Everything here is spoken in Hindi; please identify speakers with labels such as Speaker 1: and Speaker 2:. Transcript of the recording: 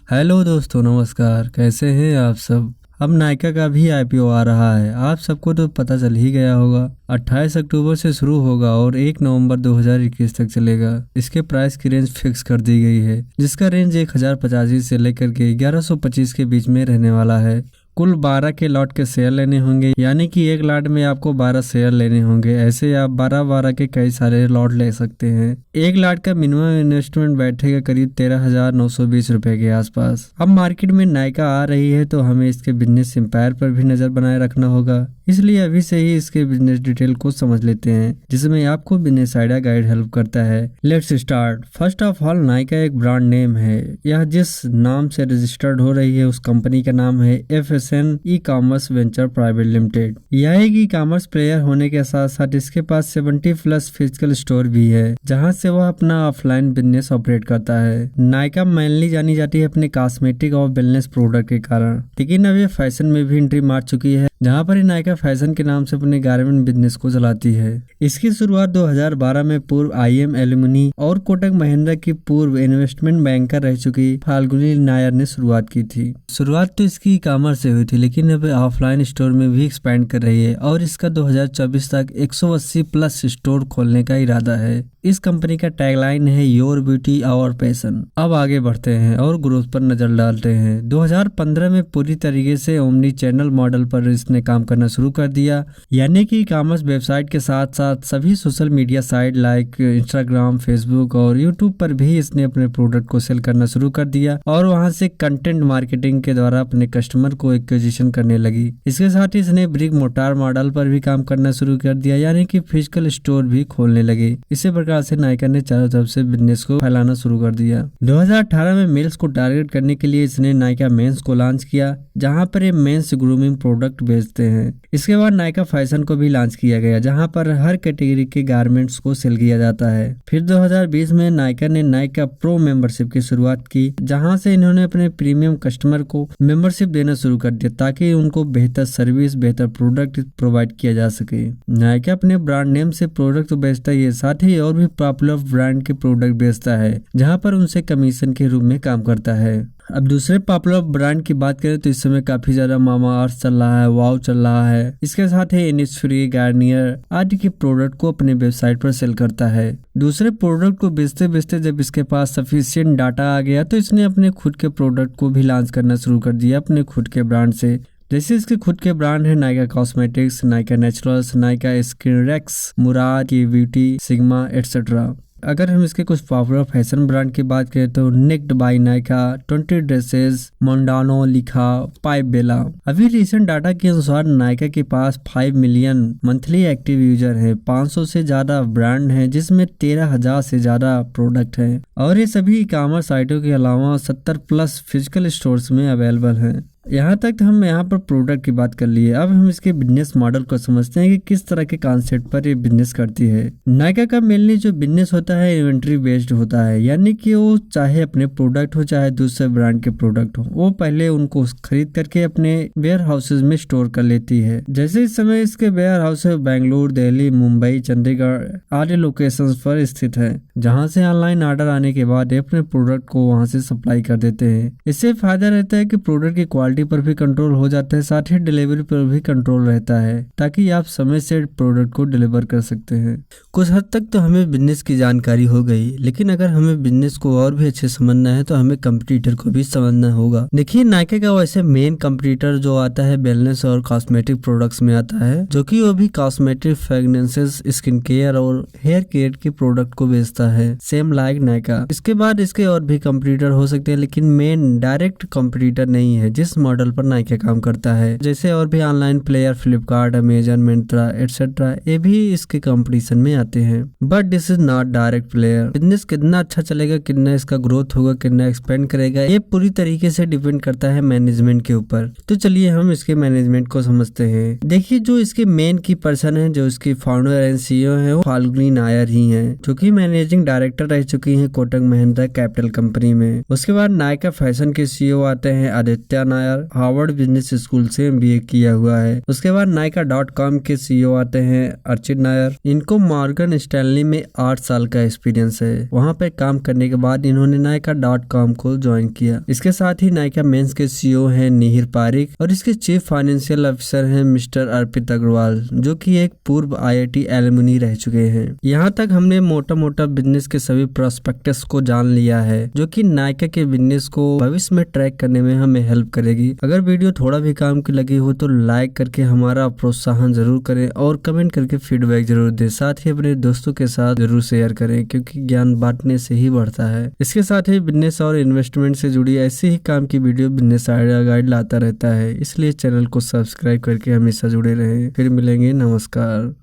Speaker 1: हेलो दोस्तों, नमस्कार। कैसे हैं आप सब। अब नायका का भी आईपीओ आ रहा है। आप सबको तो पता चल ही गया होगा। 28 अक्टूबर से शुरू होगा और 1 नवंबर 2021 तक चलेगा। इसके प्राइस की रेंज फिक्स कर दी गई है, जिसका रेंज 1085 से लेकर के 1125 के बीच में रहने वाला है। कुल 12 के लॉट के शेयर लेने होंगे, यानी कि एक लॉट में आपको 12 शेयर लेने होंगे। ऐसे आप 12 के कई सारे लॉट ले सकते हैं। एक लॉट का मिनिमम इन्वेस्टमेंट बैठेगा करीब 13,920 रुपए के आसपास। अब मार्केट में नायका आ रही है तो हमें इसके बिजनेस एम्पायर पर भी नजर बनाए रखना होगा, इसलिए अभी से ही इसके बिजनेस डिटेल को समझ लेते हैं, जिसमें आपको बिजनेस आइडिया गाइड हेल्प करता है। Let's start. First of all, Nykaa एक ब्रांड नेम है। यह जिस नाम से रजिस्टर्ड हो रही है उस कंपनी का नाम है FSN ecommerce venture private limited. यह एक ई-कॉमर्स प्लेयर होने के साथ साथ इसके पास 70+ फिजिकल स्टोर भी है, जहां से वह अपना ऑफलाइन बिजनेस ऑपरेट करता है। नायका मेनली जानी जाती है अपने कॉस्मेटिक और वेलनेस प्रोडक्ट के कारण, लेकिन अब ये फैशन में भी एंट्री मार चुकी है, जहां पर नायका फैशन के नाम से अपने गारमेंट बिजनेस को चलाती है। इसकी शुरुआत 2012 में पूर्व IM एल्यूमिनी और कोटक महिंद्रा की पूर्व इन्वेस्टमेंट बैंकर रह चुकी फाल्गुनी नायर ने शुरुआत की थी। शुरुआत तो इसकी ई-कॉमर्स से हुई थी, लेकिन अब ऑफलाइन स्टोर में भी एक्सपैंड कर रही है और इसका 2024 तक 180+ स्टोर खोलने का इरादा है। इस कंपनी का टैगलाइन है योर ब्यूटी आवर पैशन। अब आगे बढ़ते हैं और ग्रोथ पर नजर डालते हैं। 2015 में पूरी तरीके से ओमनी चैनल मॉडल पर इसने काम करना शुरू कर दिया, यानी कि ई-कॉमर्स वेबसाइट के साथ साथ सभी social media site like Instagram, Facebook और यूट्यूब पर भी इसने अपने प्रोडक्ट को सेल करना शुरू कर दिया और वहां से कंटेंट मार्केटिंग के द्वारा अपने कस्टमर को एक्विजिशन करने लगी। इसके साथ ही इसने ब्रिक मोटार मॉडल पर भी काम करना शुरू कर दिया, यानी कि फिजिकल स्टोर भी खोलने लगे। इसी प्रकार से नायका ने चारों तरफ से बिजनेस को फैलाना शुरू कर दिया। 2018 में मेल्स को टारगेट करने के लिए इसने नायका मेंस को लॉन्च किया, जहां पर ये मेंस ग्रूमिंग प्रोडक्ट बेचते हैं। इसके बाद नायका फैशन को भी लॉन्च किया गया, जहां पर हर कैटेगरी के गारमेंट्स को सेल किया जाता है। फिर 2020 में नायका ने नायका प्रो मेंबरशिप की शुरुआत की, जहां से इन्होंने अपने प्रीमियम कस्टमर को मेंबरशिप देना शुरू कर दिया, ताकि उनको बेहतर सर्विस, बेहतर प्रोडक्ट प्रोवाइड किया जा सके। नायका अपने ब्रांड नेम से प्रोडक्ट तो बेचता ही है, साथ ही और भी पॉपुलर ब्रांड के प्रोडक्ट बेचता है, जहां पर उनसे कमीशन के रूप में काम करता है। अब दूसरे पॉपुलर ब्रांड की बात करें तो इस समय काफी ज्यादा मामाअर्थ चल रहा है, वाव चल रहा है। इसके साथ ही इनिसफ्री, गार्नियर आदि के प्रोडक्ट को अपने वेबसाइट पर सेल करता है। दूसरे प्रोडक्ट को बेचते बेचते जब इसके पास सफिशिएंट डाटा आ गया तो इसने अपने खुद के प्रोडक्ट को भी लॉन्च करना शुरू कर दिया अपने खुद के ब्रांड से। जैसे इसके खुद के ब्रांड है नायका कॉस्मेटिक्स, नायका नेचुरल्स, नायका स्किनरेक्स, मुराद की ब्यूटी, सिग्मा एटसेट्रा। अगर हम इसके कुछ पॉपुलर फैशन ब्रांड की बात करें तो नेक्ड बाय नायका, 20 ड्रेसेस, मोंडानो, लिखा, पाइप बेला। अभी रिसेंट डाटा के अनुसार नायका के पास 5 मिलियन मंथली एक्टिव यूजर हैं, 500 से ज्यादा ब्रांड हैं, जिसमें 13,000 से ज्यादा प्रोडक्ट हैं और ये सभी ई-कॉमर्स साइटों के अलावा 70+ फिजिकल स्टोर्स में अवेलेबल हैं। यहाँ तक हम यहाँ पर प्रोडक्ट की बात कर लिए। अब हम इसके बिजनेस मॉडल को समझते हैं कि किस तरह के कॉन्सेप्ट पर ये बिजनेस करती है। नायका का मेनली जो बिजनेस होता है इन्वेंट्री बेस्ड होता है, यानी कि वो चाहे अपने प्रोडक्ट हो चाहे दूसरे ब्रांड के प्रोडक्ट हो, वो पहले उनको खरीद करके अपने वेयर हाउसेज में स्टोर कर लेती है। जैसे इस समय इसके वेयर हाउस बेंगलुरु, दिल्ली, मुंबई, चंडीगढ़ आदि लोकेशन पर स्थित है, जहाँ से ऑनलाइन ऑर्डर आने के बाद अपने प्रोडक्ट को वहाँ से सप्लाई कर देते हैं। इससे फायदा रहता है कि प्रोडक्ट की क्वालिटी पर भी कंट्रोल हो जाता है, साथ ही डिलीवरी पर भी कंट्रोल रहता है, ताकि आप समय से प्रोडक्ट को डिलीवर कर सकते हैं। कुछ हद तक तो हमें बिजनेस की जानकारी हो गई, लेकिन अगर हमें बिजनेस को और भी अच्छे समझना है तो हमें कंपटीटर को भी समझना होगा। देखिए, नायका का वैसे मेन कंपटीटर जो आता है वेलनेस और कॉस्मेटिक प्रोडक्ट्स में आता है, जो कि वो भी कॉस्मेटिक, फ्रेग्रेंसेस, स्किन केयर और हेयर केयर के प्रोडक्ट को बेचता है, सेम लाइक नायका। इसके बाद इसके और भी कंपटीटर हो सकते हैं, लेकिन मेन डायरेक्ट कंपटीटर नहीं है जिस मॉडल पर नायका काम करता है। जैसे और भी online player Flipkart, Amazon, Myntra etcetera, ये भी इसके कंपटीशन में आते हैं, but this is not direct player. Business कितना अच्छा चलेगा, कितना इसका ग्रोथ होगा, कितना एक्सपेंड करेगा, ये पूरी तरीके से डिपेंड करता है मैनेजमेंट के ऊपर। तो चलिए हम इसके मैनेजमेंट को समझते हैं। देखिए, जो इसके मेन की पर्सन है, जो इसकी फाउंडर एंड CEO है, वो फाल्गुनी नायर ही है, जो की मैनेजिंग डायरेक्टर रह चुकी है कोटक महिंद्रा कैपिटल कंपनी में। उसके बाद नायका फैशन के CEO आते हैं Aditya Nair, Nair Harvard business school से MBA किया हुआ है। उसके बाद Nykaa.com के CEO आते हैं अर्चित नायर। इनको मॉर्गन स्टैनली में 8 साल का एक्सपीरियंस है। वहाँ पे काम करने के बाद इन्होंने Nykaa.com को ज्वाइन किया। इसके साथ ही नायका मेंस के CEO हैं निहिर पारिक और इसके चीफ फाइनेंशियल ऑफिसर हैं मिस्टर अर्पित अग्रवाल, जो कि एक पूर्व IIT एलुमनी रह चुके हैं। यहाँ तक हमने मोटा मोटा बिजनेस के सभी प्रोस्पेक्टस को जान लिया है, जो कि नायका के बिजनेस को भविष्य में ट्रैक करने में हमें हेल्प करेगी। अगर वीडियो थोड़ा भी काम की लगी हो तो लाइक करके हमारा प्रोत्साहन जरूर करें और कमेंट करके फीडबैक जरूर दें। साथ ही अपने दोस्तों के साथ जरूर शेयर करें, क्योंकि ज्ञान बांटने से ही बढ़ता है। इसके साथ ही बिजनेस और इन्वेस्टमेंट से जुड़ी ऐसे ही काम की वीडियो बिजनेस आइडिया गाइड लाता रहता है, इसलिए चैनल को सब्सक्राइब करके हमेशा जुड़े रहें। फिर मिलेंगे, नमस्कार।